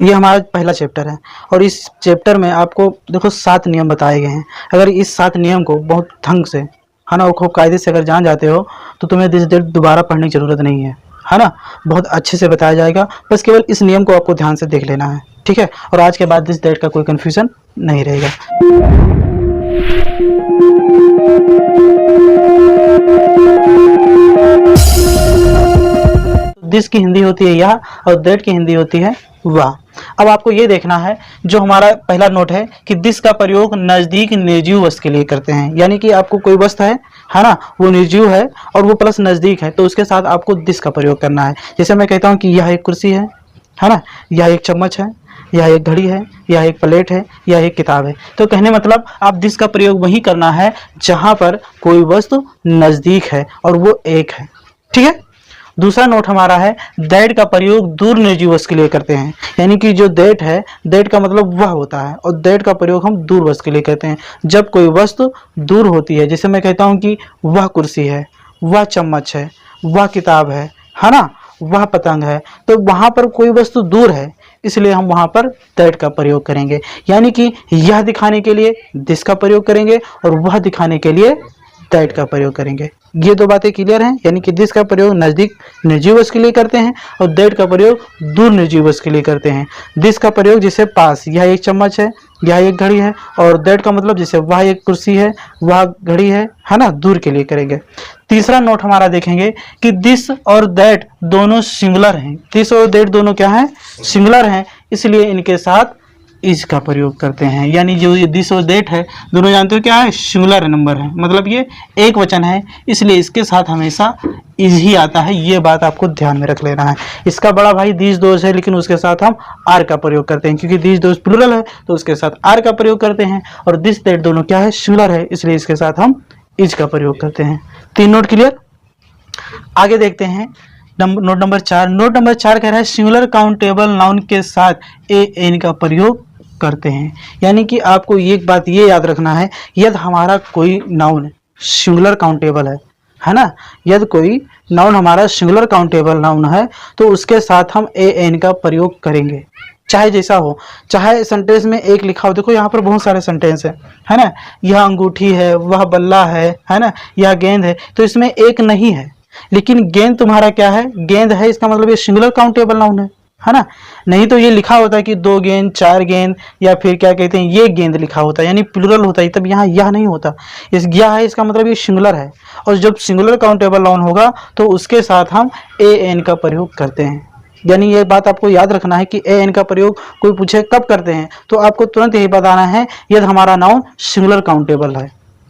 ये हमारा पहला चैप्टर है और इस चैप्टर में आपको देखो 7 नियम बताए गए हैं। अगर इस 7 नियम को बहुत ढंग से, है ना, वो खूब कायदे से अगर जान जाते हो तो तुम्हें दिस डेट दोबारा पढ़ने की ज़रूरत नहीं है ना। बहुत अच्छे से बताया जाएगा, बस केवल इस नियम को आपको ध्यान से देख लेना है, ठीक है। और आज के बाद दिस डेट का कोई कन्फ्यूज़न नहीं रहेगा। दिस की हिंदी होती है यह और डेट की हिंदी होती है वह। अब आपको ये देखना है, जो हमारा पहला नोट है कि दिस का प्रयोग नज़दीक निर्जीव वस्तु के लिए करते हैं। यानी कि आपको कोई वस्तु है ना, वो निर्जीव है और वो प्लस नज़दीक है, तो उसके साथ आपको दिस का प्रयोग करना है। जैसे मैं कहता हूँ कि यह एक कुर्सी है ना, यह एक चम्मच है, यह एक घड़ी है, यह एक प्लेट है, यह एक किताब है। तो कहने मतलब आप दिस का प्रयोग वही करना है जहाँ पर कोई वस्तु नज़दीक है और वो एक है, ठीक है। दूसरा नोट हमारा है दैट का प्रयोग दूर निर्जीव वस्तु के लिए करते हैं। यानी कि जो दैट है, दैट का मतलब वह होता है और दैट का प्रयोग हम दूर वस्तु के लिए करते हैं जब कोई वस्तु दूर होती है। जैसे मैं कहता हूँ कि वह कुर्सी है, वह चम्मच है, वह किताब है ना, वह पतंग है, तो वहाँ पर कोई वस्तु दूर है, इसलिए हम वहाँ पर दैट का प्रयोग करेंगे। यानी कि यह दिखाने के लिए दिस का प्रयोग करेंगे और वह दिखाने के लिए दैट का प्रयोग करेंगे। ये दो बातें क्लियर हैं। यानी कि दिस का प्रयोग नज़दीक निर्जीव वस्तु के लिए करते हैं और दैट का प्रयोग दूर निर्जीव वस्तु के लिए करते हैं। दिस का प्रयोग जैसे पास, यह एक चम्मच है, यह एक घड़ी है, और दैट का मतलब जैसे वह एक कुर्सी है, वह घड़ी है ना, दूर के लिए करेंगे। तीसरा नोट हमारा देखेंगे कि दिस और दैट दोनों सिंगुलर हैं। दिस और दैट दोनों क्या हैं? सिंगुलर हैं, इसलिए इनके साथ इज का प्रयोग करते हैं। यानी जो ये दिस और दैट है, दोनों जानते हो क्या है? सिंगुलर नंबर है, मतलब ये एक वचन है, इसलिए इसके साथ हमेशा इज ही आता है। ये बात आपको ध्यान में रख लेना है। इसका बड़ा भाई दिस दोष है, लेकिन उसके साथ हम आर का प्रयोग करते हैं, क्योंकि दिस दोष प्लुरल है तो उसके साथ आर का प्रयोग करते हैं। और दिस दैट दोनों क्या है? सिंगुलर है, इसलिए इसके साथ हम इज का प्रयोग करते हैं। 3 नोट क्लियर। आगे देखते हैं नोट नंबर 4। नोट नंबर 4 कह रहा है सिंगुलर काउंटेबल नाउन के साथ ए एन का प्रयोग करते हैं। यानी कि आपको एक बात ये याद रखना है, यदि हमारा कोई नाउन सिंगुलर काउंटेबल है ना, यदि कोई नाउन हमारा सिंगुलर काउंटेबल नाउन है तो उसके साथ हम ए एन का प्रयोग करेंगे, चाहे जैसा हो। चाहे सेंटेंस में एक लिखा हो, देखो यहाँ पर बहुत सारे सेंटेंस है ना, यह अंगूठी है, वह बल्ला है ना, यह गेंद है, तो इसमें एक नहीं है, लेकिन गेंद तुम्हारा क्या है? गेंद है, इसका मतलब ये सिंगुलर काउंटेबल नाउन है ना। नहीं तो ये लिखा होता है कि 2 गेंद, 4 गेंद, या फिर क्या कहते हैं ये गेंद लिखा होता है, यानी प्लुरल होता है, तब यहाँ यह नहीं होता। इस यह है, इसका मतलब ये सिंगुलर है, और जब सिंगुलर काउंटेबल नाउन होगा तो उसके साथ हम ए एन का प्रयोग करते हैं। यानी ये बात आपको याद रखना है कि ए एन का प्रयोग कोई पूछे कब करते हैं तो आपको तुरंत यही बताना है यदि हमारा नाउन सिंगुलर काउंटेबल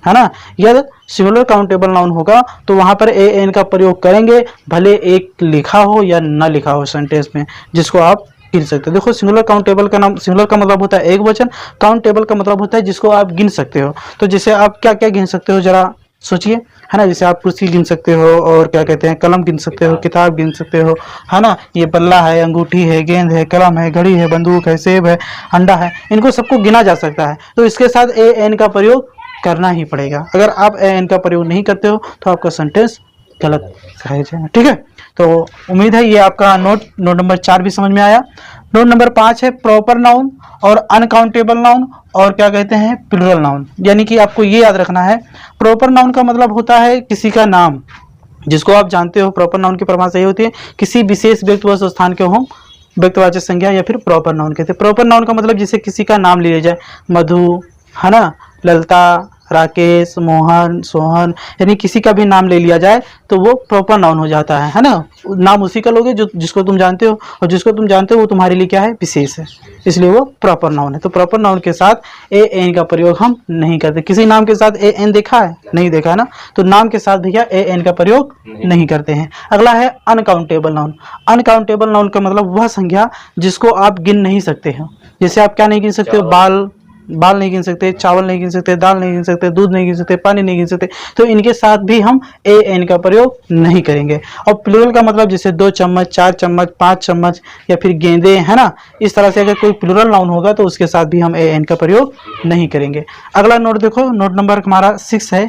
है ना। यदि सिंगुलर काउंटेबल नाउन होगा तो वहां पर ए एन का प्रयोग करेंगे, भले एक लिखा हो या न लिखा हो सेंटेंस में, जिसको आप गिन सकते हो। देखो सिंगुलर काउंटेबल का नाम, सिंगुलर का मतलब होता है एक वचन, काउंटेबल का मतलब होता है जिसको आप गिन सकते हो। तो जैसे आप क्या क्या गिन सकते हो जरा सोचिए, है ना। जैसे आप कुर्सी गिन सकते हो, और क्या कहते हैं कलम गिन सकते हो, किताब गिन सकते हो, है ना। ये बल्ला है, अंगूठी है, गेंद है, कलम है, घड़ी है, बंदूक है, सेब है, अंडा है, इनको सबको गिना जा सकता है। तो इसके साथ ए एन का प्रयोग करना ही पड़ेगा। अगर आप ए एन का प्रयोग नहीं करते हो तो आपका सेंटेंस गलत है, ठीक है। तो उम्मीद है ये आपका नोट नंबर 4 भी समझ में आया। नोट नंबर 5 है प्रॉपर नाउन और अनकाउंटेबल नाउन और क्या कहते हैं प्लुरल नाउन। यानी कि आपको ये याद रखना है, प्रॉपर नाउन का मतलब होता है किसी का नाम, जिसको आप जानते हो। प्रॉपर नाउन की परिभाषा ये होती है किसी विशेष व्यक्ति व स्थान के हो व्यक्तिवाचक संज्ञा या फिर प्रॉपर नाउन कहते हैं। प्रॉपर नाउन का मतलब जैसे किसी का नाम लिया जाए, मधु, है ना, ललिता, राकेश, मोहन, सोहन, यानी किसी का भी नाम ले लिया जाए तो वो प्रॉपर नाउन हो जाता है ना। नाम उसी का लोगे जो जिसको तुम जानते हो, और जिसको तुम जानते हो वो तुम्हारे लिए क्या है? विशेष है, इसलिए वो प्रॉपर नाउन है। तो प्रॉपर नाउन के साथ ए एन का प्रयोग हम नहीं करते। किसी नाम के साथ ए एन देखा है? नहीं देखा ना, तो नाम के साथ भैया ए एन का प्रयोग नहीं करते हैं। अगला है अनकाउंटेबल नाउन। अनकाउंटेबल नाउन का मतलब वह संज्ञा जिसको आप गिन नहीं सकते हो। जैसे आप क्या नहीं गिन सकते हो? बाल नहीं गिन सकते, चावल नहीं गिन सकते, दाल नहीं गिन सकते, दूध नहीं गिन सकते, पानी नहीं गिन सकते, तो इनके साथ भी हम ए एन का प्रयोग नहीं करेंगे। और प्लुरल का मतलब जैसे 2 चम्मच, 4 चम्मच, 5 चम्मच, या फिर गेंदे, है ना। इस तरह से अगर कोई प्लुरल नाउन होगा तो उसके साथ भी हम ए एन का प्रयोग नहीं करेंगे। अगला नोट देखो, नोट नंबर हमारा 6 है,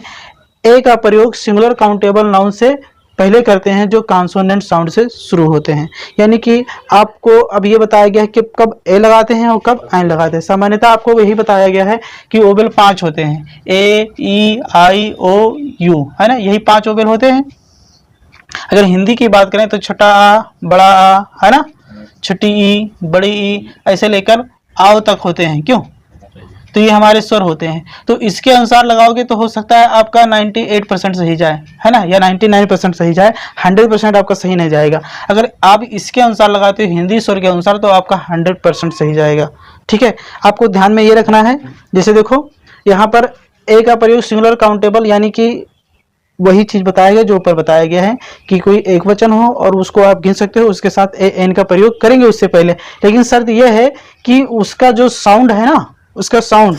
ए का प्रयोग सिंगुलर काउंटेबल नाउन से पहले करते हैं जो कॉन्सोनेंट साउंड से शुरू होते हैं। यानी कि आपको अब ये बताया गया है कि कब ए लगाते हैं और कब एन लगाते हैं। सामान्यतः आपको यही बताया गया है कि ओवेल 5 होते हैं, ए, ई, आई, ओ, यू, है ना, यही 5 ओवेल होते हैं। अगर हिंदी की बात करें तो छोटा आ, बड़ा आ, है ना, छोटी ई, बड़ी ई, ऐसे लेकर आओ तक होते हैं। क्यों? तो ये हमारे स्वर होते हैं। तो इसके अनुसार लगाओगे तो हो सकता है आपका 98% सही जाए, है ना, या 99% सही जाए, 100% आपका सही नहीं जाएगा। अगर आप इसके अनुसार लगाते हो हिंदी स्वर के अनुसार तो आपका 100% सही जाएगा। ठीक है, आपको ध्यान में ये रखना है। जैसे देखो यहाँ पर ए का प्रयोग सिंगुलर काउंटेबल, यानी कि वही चीज बताया गया जो ऊपर बताया गया है कि कोई एक वचन हो और उसको आप गिन सकते हो, उसके साथ ए एन का प्रयोग करेंगे उससे पहले। लेकिन शर्त यह है कि उसका जो साउंड है ना, उसका साउंड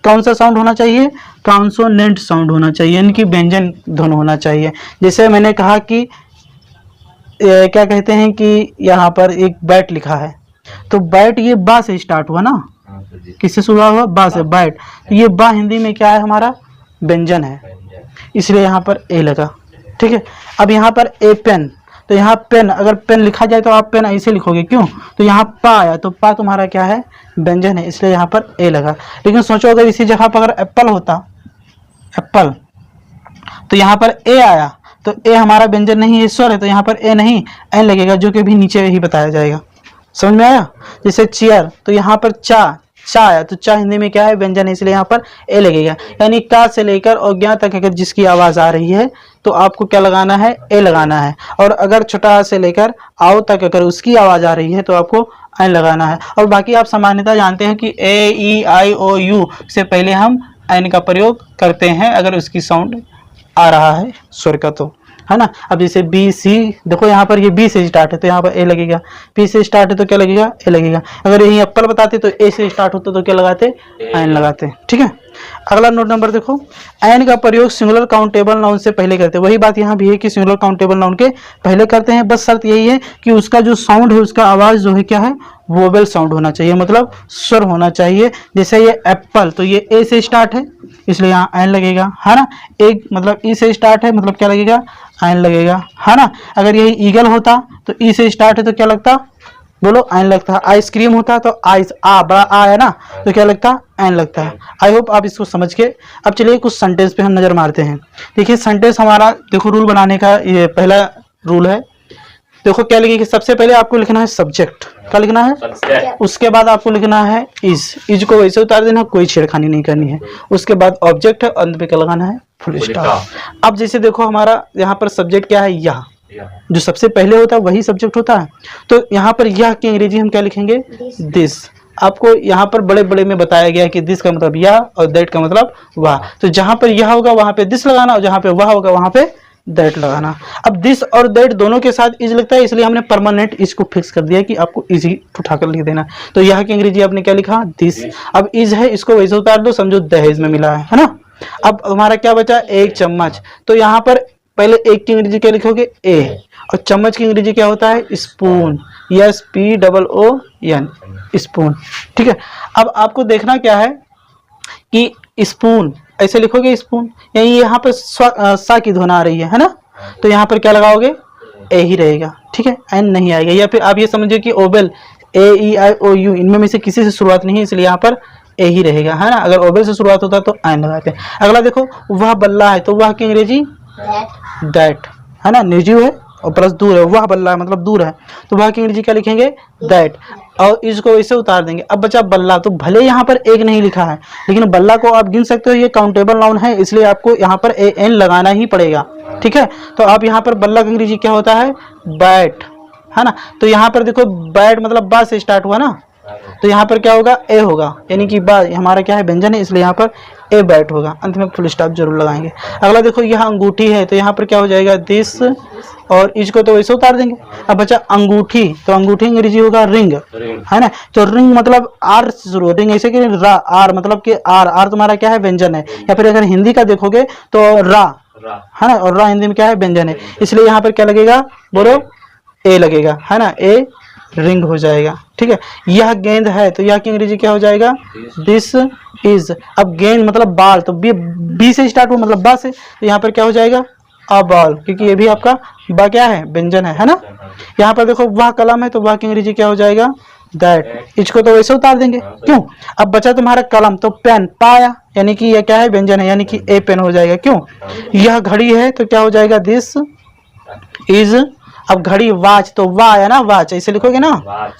कौन सा साउंड होना चाहिए? कॉन्सोनेंट साउंड होना चाहिए, यानी कि व्यंजन ध्वनि होना चाहिए। जैसे मैंने कहा कि क्या कहते हैं कि यहाँ पर एक बैट लिखा है, तो बैट ये बा से स्टार्ट हुआ ना, किससे शुरू हुआ? बा से, बैट। तो ये बा हिंदी में क्या है? हमारा व्यंजन है, इसलिए यहाँ पर ए लगा। ठीक है, अब यहाँ पर ए पेन, तो यहाँ पेन, अगर पेन लिखा जाए तो आप पेन ऐसे लिखोगे, क्यों? तो यहाँ पा आया, तो पा तुम्हारा क्या है? व्यंजन है, इसलिए यहाँ पर ए लगा। लेकिन सोचो अगर इसी जगह पर अगर एप्पल होता, एप्पल, तो यहाँ पर ए आया, तो ए हमारा व्यंजन नहीं है, स्वर है, तो यहाँ पर ए नहीं एन लगेगा, जो कि अभी नीचे ही बताया जाएगा। समझ में आया? जैसे चेयर, तो यहाँ पर चा आया, तो चा हिंदी में क्या है? व्यंजन है, इसलिए यहाँ पर ए लगेगा। यानी का से लेकर और ज्ञा तक अगर जिसकी आवाज आ रही है तो आपको क्या लगाना है? ए लगाना है। और अगर छोटा आ से लेकर आओ तक अगर उसकी आवाज आ रही है तो आपको एन लगाना है। और बाकी आप सामान्यतः जानते हैं कि ए, ई, आई, ओ, यू से पहले हम एन का प्रयोग करते हैं अगर उसकी साउंड आ रहा है स्वर का, तो है ना। अब जैसे बी, सी, देखो यहाँ पर ये बी से स्टार्ट है तो यहाँ पर ए लगेगा, पी से स्टार्ट है तो क्या लगेगा? ए लगेगा। अगर यही एप्पल बताते तो ए से स्टार्ट होता तो क्या लगाते? एन लगाते। ठीक है, अगला नोट नंबर देखो, एन का प्रयोग सिंगुलर काउंटेबल नाउन से पहले करते हैं। वही बात यहाँ भी है कि सिंगुलर काउंटेबल नाउन के पहले करते हैं, बस शर्त यही है कि उसका जो साउंड है, उसका आवाज जो है क्या है? वोवेल साउंड होना चाहिए, मतलब स्वर होना चाहिए। जैसे ये एप्पल, तो ये ए से स्टार्ट है इसलिए यहाँ एन लगेगा, है ना। एक मतलब ई से स्टार्ट है, मतलब क्या लगेगा? एन लगेगा, है ना। अगर यही ईगल होता तो ई से स्टार्ट है तो क्या लगता? बोलो, एन लगता है। आइसक्रीम होता तो आइस, आ बड़ा आ है ना, तो क्या लगता? एन लगता है। आई होप आप इसको समझ के। अब चलिए कुछ सेंटेंस पे हम नजर मारते हैं। देखिए सेंटेंस हमारा, देखो रूल बनाने का ये पहला रूल है। देखो क्या लिखिए कि सबसे पहले आपको लिखना है सब्जेक्ट, क्या लिखना है? उसके बाद आपको लिखना है इज को वैसे उतार देना, कोई छेड़खानी नहीं करनी है। उसके बाद ऑब्जेक्ट है, अंत पे क्या लगाना है? Full stop. अब जैसे देखो हमारा यहाँ पर सब्जेक्ट क्या है? यह, जो सबसे पहले होता है वही सब्जेक्ट होता है। तो यहाँ पर यह की अंग्रेजी हम क्या लिखेंगे? दिस। आपको यहाँ पर बड़े बड़े में बताया गया है कि दिस का मतलब यह और दैट का मतलब वह। तो जहां पर यह होगा वहां पे दिस लगाना, और जहां पे वह होगा वहां पे दैट लगाना। अब दिस और दैट दोनों के साथ इज लगता है, इसलिए हमने परमानेंट इज को फिक्स कर दिया कि आपको इज उठाकर लिख देना। तो यह की अंग्रेजी आपने क्या लिखा? दिस। अब इज है, इसको वैसे उतार दो, समझो दहेज में मिला है ना। अब हमारा क्या बचा? एक चम्मच। तो यहाँ पर पहले एक की अंग्रेजी क्या लिखोगे? ए, और चम्मच की अंग्रेजी क्या होता है? Spoon, SPOON, spoon. ठीक है, अब आपको देखना क्या है कि स्पून ऐसे लिखोगे स्पून, यही यहाँ पर सा की ध्वनि आ रही है ना, तो यहाँ पर क्या लगाओगे? ए ही रहेगा। ठीक है, एन नहीं आएगा। या फिर आप ये समझिए कि ओबेल ए, ई, आई, ओ, यू इनमें में से किसी से शुरुआत नहीं है, इसलिए यहाँ पर ए ही रहेगा, है ना। अगर ओबेल से शुरुआत होता तो एन लगाते हैं। अगला देखो, वह बल्ला है, तो वह की अंग्रेजी दैट, है ना, निर्जीव है और प्लस दूर है, वह बल्ला है मतलब दूर है, तो वह की अंग्रेजी क्या लिखेंगे? दैट, और इसको इसे उतार देंगे। अब बचा बल्ला, तो भले यहाँ पर एक नहीं लिखा है लेकिन बल्ला को आप गिन सकते हो, ये काउंटेबल नाउन है, इसलिए आपको यहाँ पर ए एन लगाना ही पड़ेगा। ठीक है, तो आप यहाँ पर बल्ला की अंग्रेजी क्या होता है? बैट, है ना। तो यहाँ पर देखो बैट मतलब बा से स्टार्ट हुआ ना, तो यहाँ पर क्या होगा? ए होगा, यानी कि बा हमारा क्या है? व्यंजन है, इसलिए यहाँ पर ए बैट होगा। अंत में फुल स्टॉप जरूर लगाएंगे। अगला देखो यह अंगूठी है, तो यहाँ पर क्या हो जाएगा? दिस, और इसको तो वैसे उतार देंगे। अब बचा अंगूठी, तो अंगूठी अंग्रेजी होगा रिंग, है ना। तो रिंग मतलब आर से शुरू, रिंग ऐसे कि आर मतलब कि आर तुम्हारा क्या है? व्यंजन है। या फिर अगर हिंदी का देखोगे तो रा, है ना, और रा हिंदी में क्या है? व्यंजन है, इसलिए यहाँ पर क्या लगेगा? बोलो, ए लगेगा, है ना, ए रिंग हो जाएगा। ठीक है, यह गेंद है, तो यह की अंग्रेजी क्या हो जाएगा? This is. अब गेंद मतलब बाल, तो बी से स्टार्ट हुआ मतलब बा से, तो यहाँ पर क्या हो जाएगा? बॉल, क्योंकि ये भी आपका ब क्या है, व्यंजन है ना। यहाँ पर देखो वह कलम है, तो वह की अंग्रेजी क्या हो जाएगा, दैट। इसको तो वैसे उतार देंगे, क्यों। अब बचा तुम्हारा कलम, तो पेन, पाया, यानी कि यह क्या है, व्यंजन है, यानी कि ए पेन हो जाएगा, क्यों। यह घड़ी है, तो क्या हो जाएगा, दिस इज। अब घड़ी, वाच, तो वाह है ना, वाच ऐसे लिखोगे ना,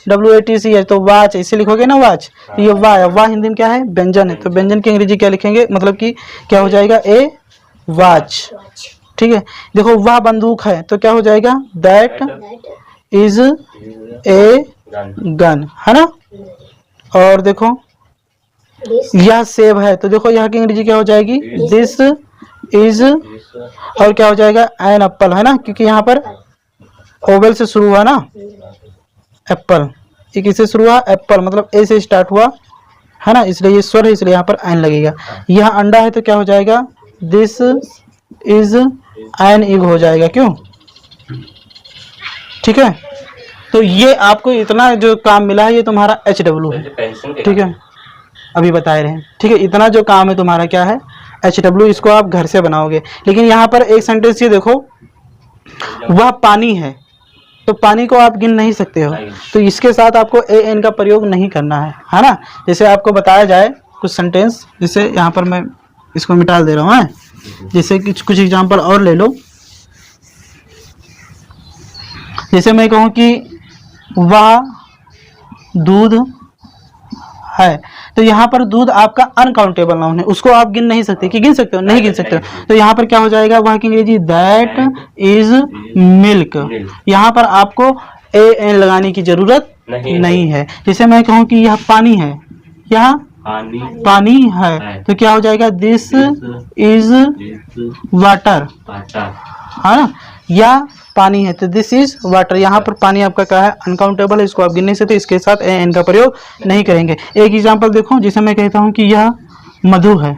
WATC है, तो वाच ऐसे लिखोगे ना, वाच। ये वाह है, वाह हिंदी में क्या है, व्यंजन है, तो व्यंजन की अंग्रेजी क्या लिखेंगे, मतलब कि क्या हो जाएगा, ए वाच। ठीक है। देखो वह बंदूक है, तो क्या हो जाएगा, दैट इज ए गन, है ना। और देखो यह सेब है, तो देखो यहाँ की अंग्रेजी क्या हो जाएगी, दिस इज। और क्या हो जाएगा, एन एप्पल, है ना, क्योंकि यहाँ पर ओवल से शुरू हुआ ना, एप्पल, ये किससे शुरू हुआ, एप्पल, मतलब ए से स्टार्ट हुआ, है ना, इसलिए ये स्वर है, इसलिए यहाँ पर एन लगेगा। यह अंडा है, तो क्या हो जाएगा, दिस इज एन एग हो जाएगा, क्यों। ठीक है। तो ये आपको इतना जो काम मिला है, ये तुम्हारा HW है, ठीक है, अभी बता रहे हैं, ठीक है। इतना जो काम है तुम्हारा क्या है, HW, इसको आप घर से बनाओगे। लेकिन यहाँ पर एक सेंटेंस ये देखो, वह पानी है, तो पानी को आप गिन नहीं सकते हो, तो इसके साथ आपको AN का प्रयोग नहीं करना है ना। जैसे आपको बताया जाए कुछ सेंटेंस, जैसे यहाँ पर मैं इसको मिटा दे रहा हूँ, जैसे कुछ एग्जाम्पल और ले लो। जैसे मैं कहूँ कि वह दूध है, तो यहाँ पर दूध आपका अनकाउंटेबल नाउन है, उसको आप गिन नहीं सकते, कि गिन सकते हो, नहीं गिन सकते हो, तो यहाँ पर क्या हो जाएगा, वह की अंग्रेजी दैट इज मिल्क। यहाँ पर आपको AN लगाने की जरूरत नहीं है। जैसे मैं कहूँ कि यह पानी है, यह पानी है, तो क्या हो जाएगा, दिस इज वाटर, है ना, या पानी है, तो दिस इज वाटर। यहाँ पर पानी आपका क्या है, अनकाउंटेबल है, इसको आप गिन नहीं सकते, इसके साथ AN का प्रयोग नहीं करेंगे। एक एग्जांपल देखो, जैसे मैं कहता हूँ कि यह मधु है,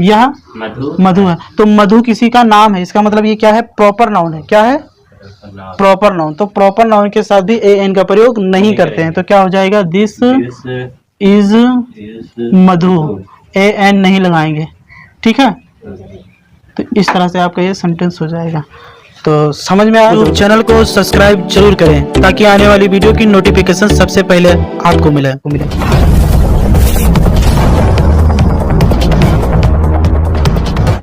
यह मधु है, तो मधु किसी का नाम है, इसका मतलब ये क्या है, प्रॉपर नाउन है, क्या है, प्रॉपर नाउन। तो प्रॉपर नाउन के साथ भी AN का प्रयोग नहीं करते हैं, तो क्या हो जाएगा, दिस इज मधु, AN नहीं लगाएंगे, ठीक है। तो इस तरह से आपका ये सेंटेंस हो जाएगा। तो समझ में आया, तो चैनल को सब्सक्राइब जरूर करें, ताकि आने वाली वीडियो की नोटिफिकेशन सबसे पहले आपको मिले।